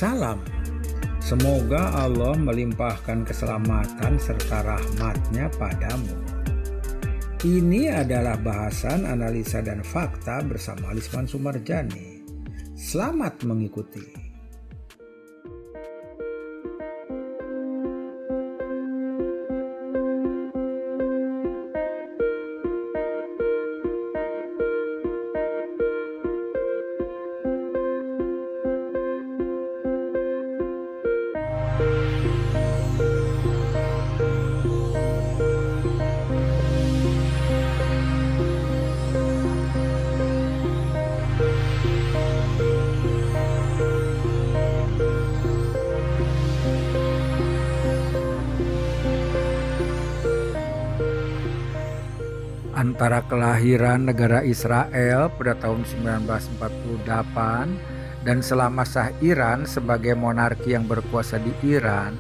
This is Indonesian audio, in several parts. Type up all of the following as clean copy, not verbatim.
Salam. Semoga Allah melimpahkan keselamatan serta rahmat-Nya padamu. Ini adalah bahasan analisa dan fakta bersama Lisman Sumarjani. Selamat mengikuti. Antara kelahiran negara Israel pada tahun 1948 dan selama sah Iran sebagai monarki yang berkuasa di Iran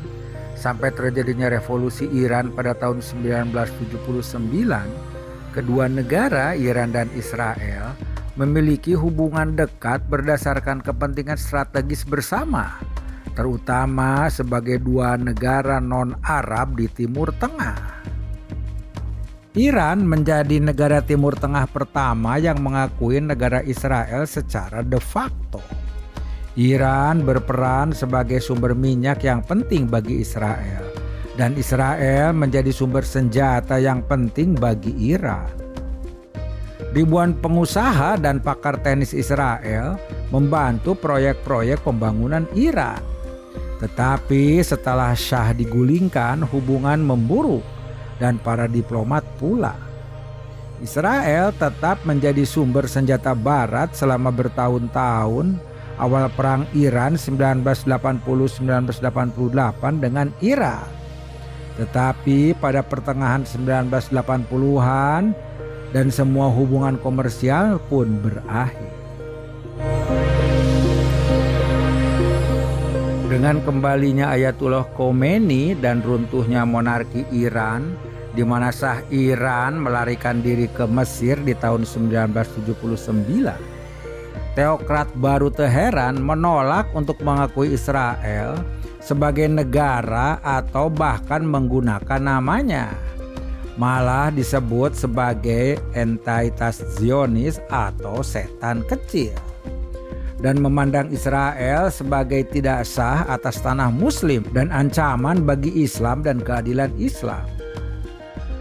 sampai terjadinya revolusi Iran pada tahun 1979, kedua negara Iran dan Israel memiliki hubungan dekat berdasarkan kepentingan strategis bersama, terutama sebagai dua negara non-Arab di Timur Tengah. Iran menjadi negara Timur Tengah pertama yang mengakui negara Israel secara de facto. Iran berperan sebagai sumber minyak yang penting bagi Israel, dan Israel menjadi sumber senjata yang penting bagi Iran. Ribuan pengusaha dan pakar teknis Israel membantu proyek-proyek pembangunan Iran. Tetapi setelah Shah digulingkan, hubungan memburuk dan para diplomat pula. Israel tetap menjadi sumber senjata barat selama bertahun-tahun awal perang Iran 1980-1988 dengan Irak. Tetapi pada pertengahan 1980-an dan semua hubungan komersial pun berakhir. Dengan kembalinya Ayatullah Khomeini dan runtuhnya monarki Iran, di mana Shah Iran melarikan diri ke Mesir di tahun 1979. Teokrat baru Teheran menolak untuk mengakui Israel sebagai negara atau bahkan menggunakan namanya. Malah disebut sebagai entitas Zionis atau setan kecil, dan memandang Israel sebagai tidak sah atas tanah Muslim dan ancaman bagi Islam dan keadilan Islam.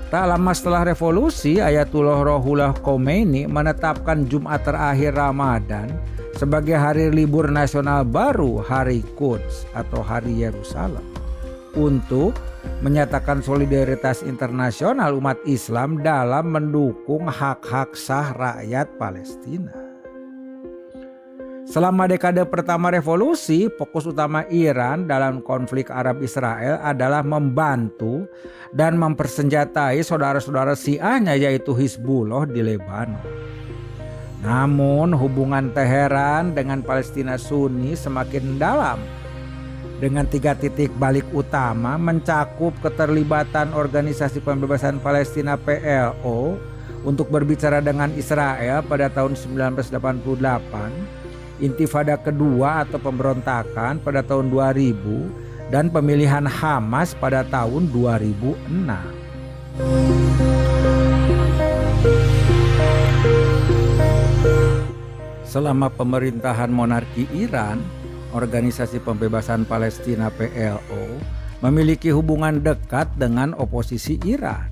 Tak lama setelah revolusi, Ayatullah Ruhollah Khomeini menetapkan Jumat terakhir Ramadan sebagai hari libur nasional baru, Hari Quds atau Hari Yerusalem, untuk menyatakan solidaritas internasional umat Islam dalam mendukung hak-hak sah rakyat Palestina. Selama dekade pertama revolusi, fokus utama Iran dalam konflik Arab-Israel adalah membantu dan mempersenjatai saudara-saudara Syiahnya yaitu Hizbullah di Lebanon. Namun hubungan Teheran dengan Palestina Sunni semakin dalam, dengan 3 titik balik utama mencakup keterlibatan Organisasi Pembebasan Palestina PLO untuk berbicara dengan Israel pada tahun 1988, Intifada kedua atau pemberontakan pada tahun 2000, dan pemilihan Hamas pada tahun 2006. Selama pemerintahan monarki Iran, Organisasi Pembebasan Palestina PLO memiliki hubungan dekat dengan oposisi Iran.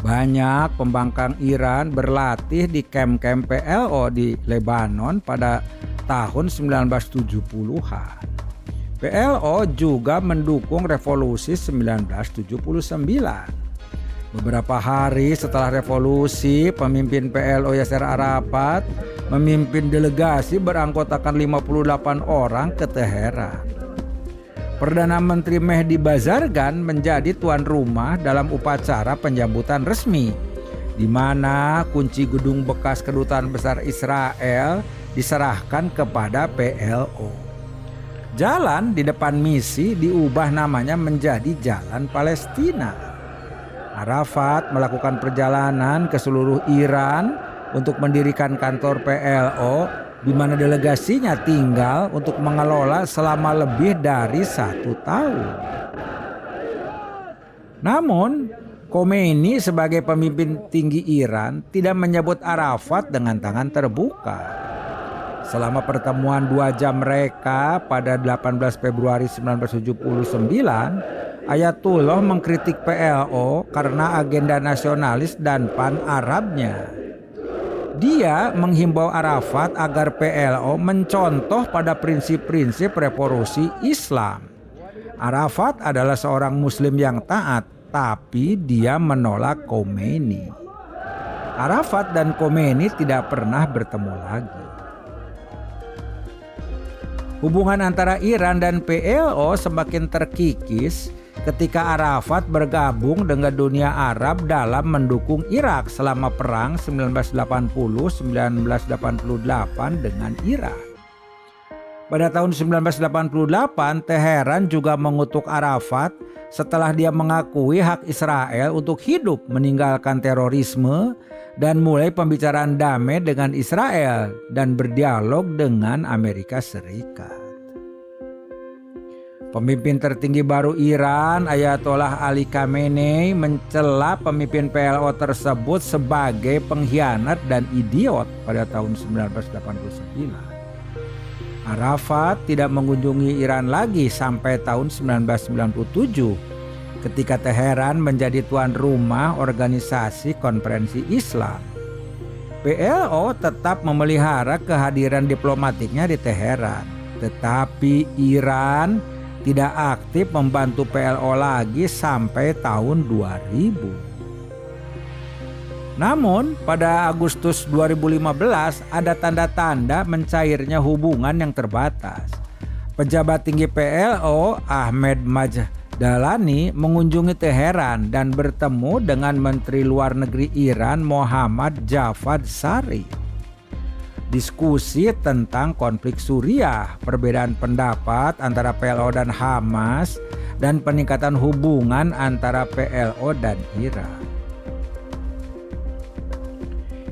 Banyak pembangkang Iran berlatih di kamp-kamp PLO di Lebanon pada tahun 1970-an. PLO juga mendukung revolusi 1979. Beberapa hari setelah revolusi, pemimpin PLO Yasser Arafat memimpin delegasi beranggotakan 58 orang ke Teheran. Perdana Menteri Mehdi Bazargan menjadi tuan rumah dalam upacara penyambutan resmi, di mana kunci gedung bekas kedutaan besar Israel diserahkan kepada PLO. Jalan di depan misi diubah namanya menjadi Jalan Palestina. Arafat melakukan perjalanan ke seluruh Iran untuk mendirikan kantor PLO di mana delegasinya tinggal untuk mengelola selama lebih dari 1 tahun. Namun, Khomeini sebagai pemimpin tinggi Iran tidak menyebut Arafat dengan tangan terbuka. Selama pertemuan 2 jam mereka pada 18 Februari 1979, Ayatullah mengkritik PLO karena agenda nasionalis dan pan-Arabnya. Dia menghimbau Arafat agar PLO mencontoh pada prinsip-prinsip revolusi Islam. Arafat adalah seorang Muslim yang taat, tapi dia menolak Khomeini. Arafat dan Khomeini tidak pernah bertemu lagi. Hubungan antara Iran dan PLO semakin terkikis ketika Arafat bergabung dengan dunia Arab dalam mendukung Irak selama perang 1980-1988 dengan Irak. Pada tahun 1988, Teheran juga mengutuk Arafat setelah dia mengakui hak Israel untuk hidup meninggalkan terorisme dan mulai pembicaraan damai dengan Israel dan berdialog dengan Amerika Serikat. Pemimpin tertinggi baru Iran, Ayatollah Ali Khamenei, mencela pemimpin PLO tersebut sebagai pengkhianat dan idiot pada tahun 1989. Arafat tidak mengunjungi Iran lagi sampai tahun 1997 ketika Teheran menjadi tuan rumah organisasi konferensi Islam. PLO tetap memelihara kehadiran diplomatiknya di Teheran, tetapi Iran tidak aktif membantu PLO lagi sampai tahun 2000. Namun pada Agustus 2015 ada tanda-tanda mencairnya hubungan yang terbatas. Pejabat tinggi PLO Ahmed Majdalani mengunjungi Teheran dan bertemu dengan Menteri Luar Negeri Iran Mohammad Javad Zarif. Diskusi tentang konflik Suriah, perbedaan pendapat antara PLO dan Hamas, dan peningkatan hubungan antara PLO dan Iran.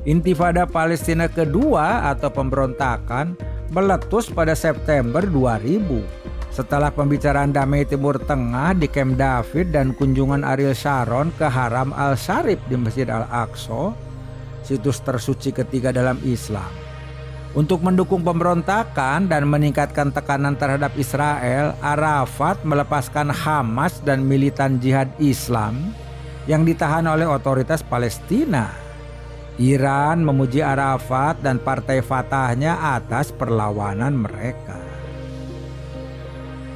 Intifada Palestina kedua atau pemberontakan meletus pada September 2000 setelah pembicaraan damai Timur Tengah di Camp David dan kunjungan Ariel Sharon ke Haram Al-Sharif di Masjid Al-Aqsa, situs tersuci ketiga dalam Islam. Untuk mendukung pemberontakan dan meningkatkan tekanan terhadap Israel, Arafat melepaskan Hamas dan militan jihad Islam yang ditahan oleh otoritas Palestina. Iran memuji Arafat dan partai Fatahnya atas perlawanan mereka.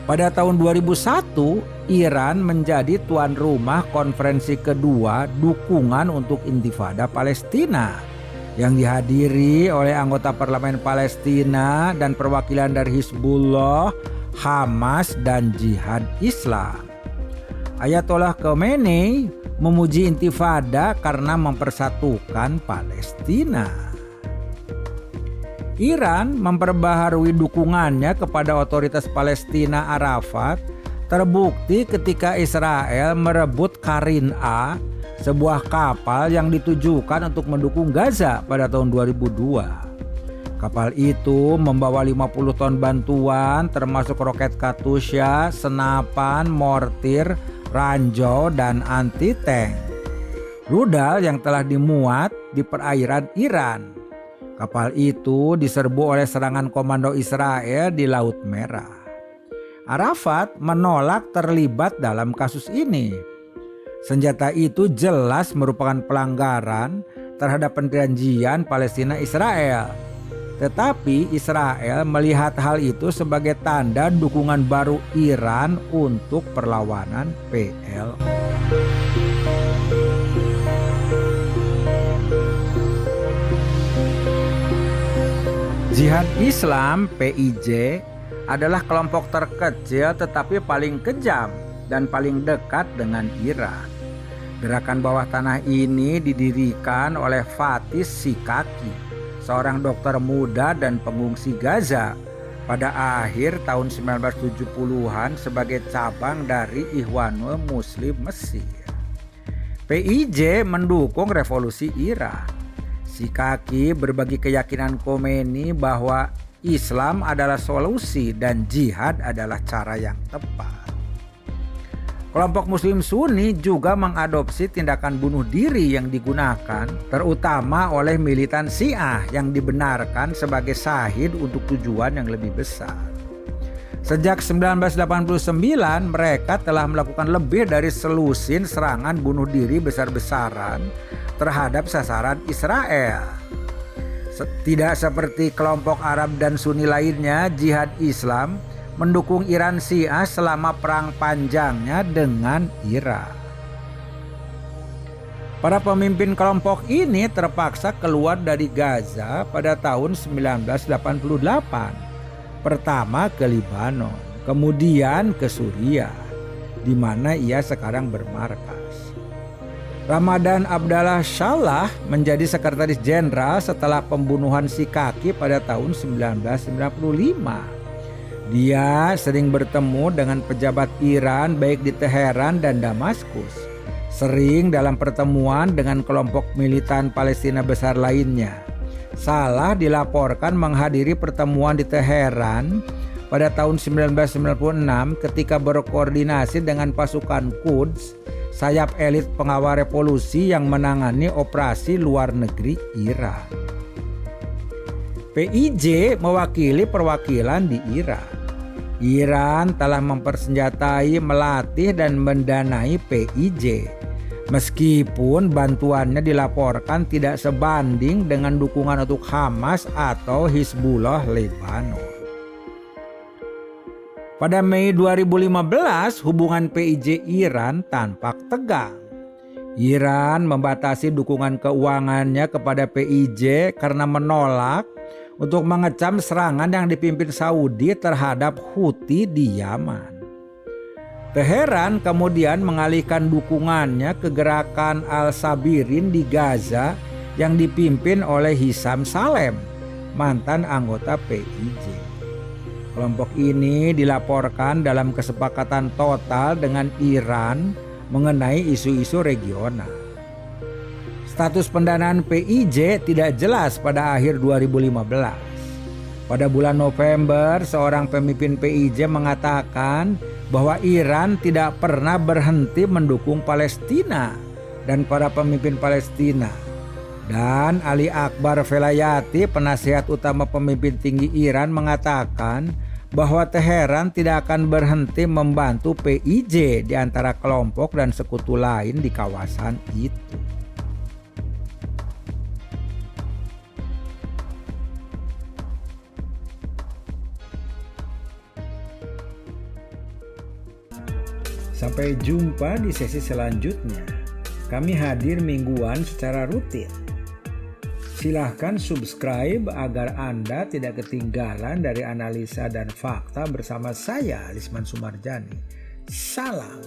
Pada tahun 2001, Iran menjadi tuan rumah konferensi kedua dukungan untuk Intifada Palestina yang dihadiri oleh anggota parlemen Palestina dan perwakilan dari Hizbullah, Hamas, dan Jihad Islam. Ayatollah Khomeini memuji Intifada karena mempersatukan Palestina. Iran memperbaharui dukungannya kepada otoritas Palestina Arafat terbukti ketika Israel merebut Karin A, sebuah kapal yang ditujukan untuk mendukung Gaza pada tahun 2002. Kapal itu membawa 50 ton bantuan termasuk roket Katyusha, senapan, mortir, ranjau, dan anti-tank. Rudal yang telah dimuat di perairan Iran. Kapal itu diserbu oleh serangan komando Israel di Laut Merah. Arafat menolak terlibat dalam kasus ini. Senjata itu jelas merupakan pelanggaran terhadap perjanjian Palestina-Israel. Tetapi Israel melihat hal itu sebagai tanda dukungan baru Iran untuk perlawanan PLO. Jihad Islam (PIJ) adalah kelompok terkecil tetapi paling kejam dan paling dekat dengan Iran. Gerakan bawah tanah ini didirikan oleh Fatih Sikaki, seorang dokter muda dan pengungsi Gaza pada akhir tahun 1970-an sebagai cabang dari Ikhwanul Muslim Mesir. PIJ mendukung revolusi Iran. Sikaki berbagi keyakinan Khomeini bahwa Islam adalah solusi dan jihad adalah cara yang tepat. Kelompok Muslim Sunni juga mengadopsi tindakan bunuh diri yang digunakan terutama oleh militan Syiah yang dibenarkan sebagai syahid untuk tujuan yang lebih besar. Sejak 1989 mereka telah melakukan lebih dari selusin serangan bunuh diri besar-besaran terhadap sasaran Israel. Tidak seperti kelompok Arab dan Sunni lainnya, Jihad Islam mendukung Iran Syiah selama perang panjangnya dengan Iran. Para pemimpin kelompok ini terpaksa keluar dari Gaza pada tahun 1988. Pertama ke Lebanon, kemudian ke Suriah, di mana ia sekarang bermarkas. Ramadan Abdallah Saleh menjadi sekretaris jenderal setelah pembunuhan Sikaki pada tahun 1995. Dia sering bertemu dengan pejabat Iran baik di Teheran dan Damaskus. Sering dalam pertemuan dengan kelompok militan Palestina besar lainnya. Saleh dilaporkan menghadiri pertemuan di Teheran pada tahun 1996 ketika berkoordinasi dengan pasukan Quds, sayap elit pengawal revolusi yang menangani operasi luar negeri Iran. PIJ mewakili perwakilan di Iran. Iran telah mempersenjatai, melatih dan mendanai PIJ. Meskipun bantuannya dilaporkan tidak sebanding dengan dukungan untuk Hamas atau Hizbullah Lebanon. Pada Mei 2015, hubungan PIJ Iran tampak tegang. Iran membatasi dukungan keuangannya kepada PIJ karena menolak untuk mengecam serangan yang dipimpin Saudi terhadap Houthi di Yaman. Teheran kemudian mengalihkan dukungannya ke gerakan Al-Sabirin di Gaza yang dipimpin oleh Hisham Salem, mantan anggota PIJ. Kelompok ini dilaporkan dalam kesepakatan total dengan Iran mengenai isu-isu regional. Status pendanaan PIJ tidak jelas pada akhir 2015. Pada bulan November, seorang pemimpin PIJ mengatakan bahwa Iran tidak pernah berhenti mendukung Palestina dan para pemimpin Palestina. Dan Ali Akbar Velayati, penasihat utama pemimpin tinggi Iran, mengatakan bahwa Teheran tidak akan berhenti membantu PIJ di antara kelompok dan sekutu lain di kawasan itu. Sampai jumpa di sesi selanjutnya. Kami hadir mingguan secara rutin. Silahkan subscribe agar Anda tidak ketinggalan dari analisa dan fakta bersama saya, Lisman Sumarjani. Salam.